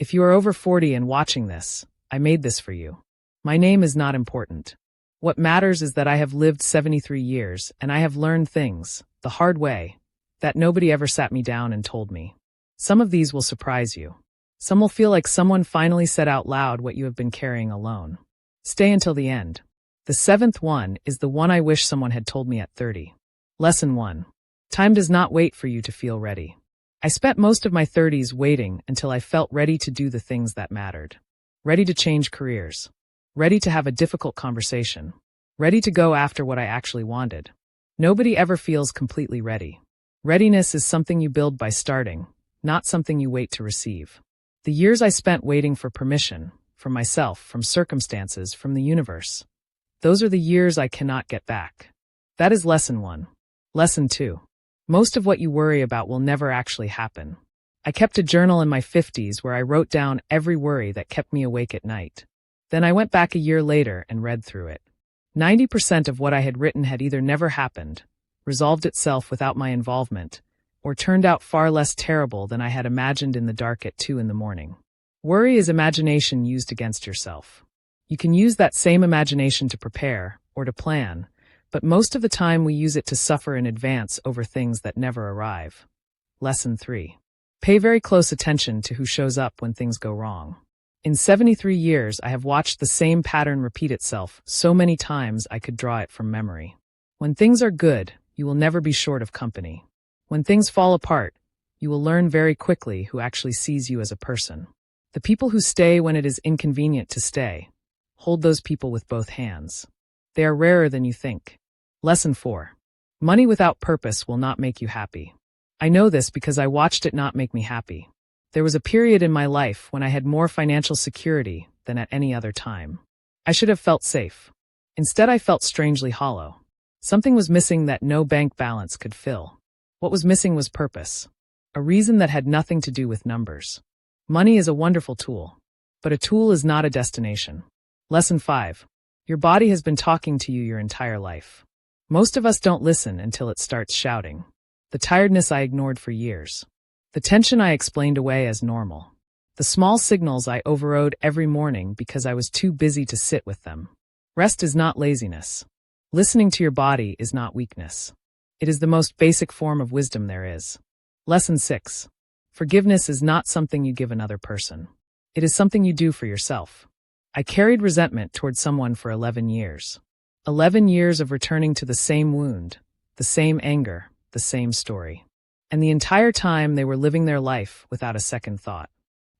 If you are over 40 and watching this, I made this for you. My name is not important. What matters is that I have lived 73 years and I have learned things, the hard way, that nobody ever sat me down and told me. Some of these will surprise you. Some will feel like someone finally said out loud what you have been carrying alone. Stay until the end. The seventh one is the one I wish someone had told me at 30. Lesson 1. Time does not wait for you to feel ready. I spent most of my 30s waiting until I felt ready to do the things that mattered. Ready to change careers. Ready to have a difficult conversation. Ready to go after what I actually wanted. Nobody ever feels completely ready. Readiness is something you build by starting, not something you wait to receive. The years I spent waiting for permission, from myself, from circumstances, from the universe, those are the years I cannot get back. That is lesson 1. Lesson 2. Most of what you worry about will never actually happen. I kept a journal in my 50s where I wrote down every worry that kept me awake at night. Then I went back a year later and read through it. 90% of what I had written had either never happened, resolved itself without my involvement, or turned out far less terrible than I had imagined in the dark at 2 a.m. Worry is imagination used against yourself. You can use that same imagination to prepare, or to plan, but most of the time we use it to suffer in advance over things that never arrive. Lesson 3. Pay very close attention to who shows up when things go wrong. In 73 years, I have watched the same pattern repeat itself so many times I could draw it from memory. When things are good, you will never be short of company. When things fall apart, you will learn very quickly who actually sees you as a person. The people who stay when it is inconvenient to stay, hold those people with both hands. They are rarer than you think. Lesson 4. Money without purpose will not make you happy. I know this because I watched it not make me happy. There was a period in my life when I had more financial security than at any other time. I should have felt safe. Instead, I felt strangely hollow. Something was missing that no bank balance could fill. What was missing was purpose. A reason that had nothing to do with numbers. Money is a wonderful tool, but a tool is not a destination. Lesson 5. Your body has been talking to you your entire life. Most of us don't listen until it starts shouting. The tiredness I ignored for years. The tension I explained away as normal. The small signals I overrode every morning because I was too busy to sit with them. Rest is not laziness. Listening to your body is not weakness. It is the most basic form of wisdom there is. Lesson 6. Forgiveness is not something you give another person. It is something you do for yourself. I carried resentment toward someone for 11 years. 11 years of returning to the same wound, the same anger, the same story. And the entire time they were living their life without a second thought.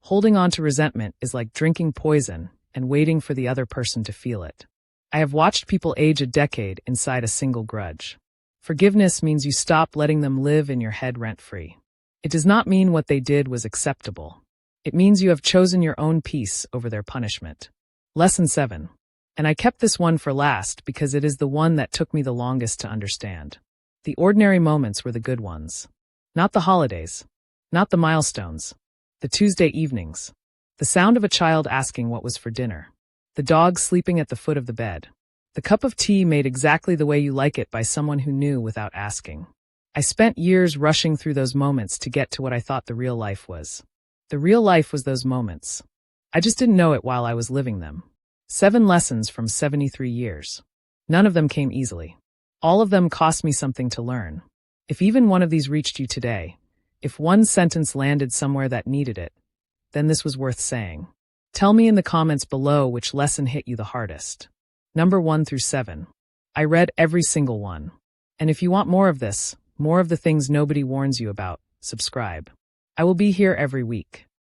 Holding on to resentment is like drinking poison and waiting for the other person to feel it. I have watched people age a decade inside a single grudge. Forgiveness means you stop letting them live in your head rent-free. It does not mean what they did was acceptable. It means you have chosen your own peace over their punishment. Lesson 7. And I kept this one for last because it is the one that took me the longest to understand. The ordinary moments were the good ones. Not the holidays. Not the milestones. The Tuesday evenings. The sound of a child asking what was for dinner. The dog sleeping at the foot of the bed. The cup of tea made exactly the way you like it by someone who knew without asking. I spent years rushing through those moments to get to what I thought the real life was. The real life was those moments. I just didn't know it while I was living them. 7 lessons from 73 years. None of them came easily. All of them cost me something to learn. If even one of these reached you today, if one sentence landed somewhere that needed it, then this was worth saying. Tell me in the comments below which lesson hit you the hardest. Number 1 through 7. I read every single one. And if you want more of this, more of the things nobody warns you about, subscribe. I will be here every week.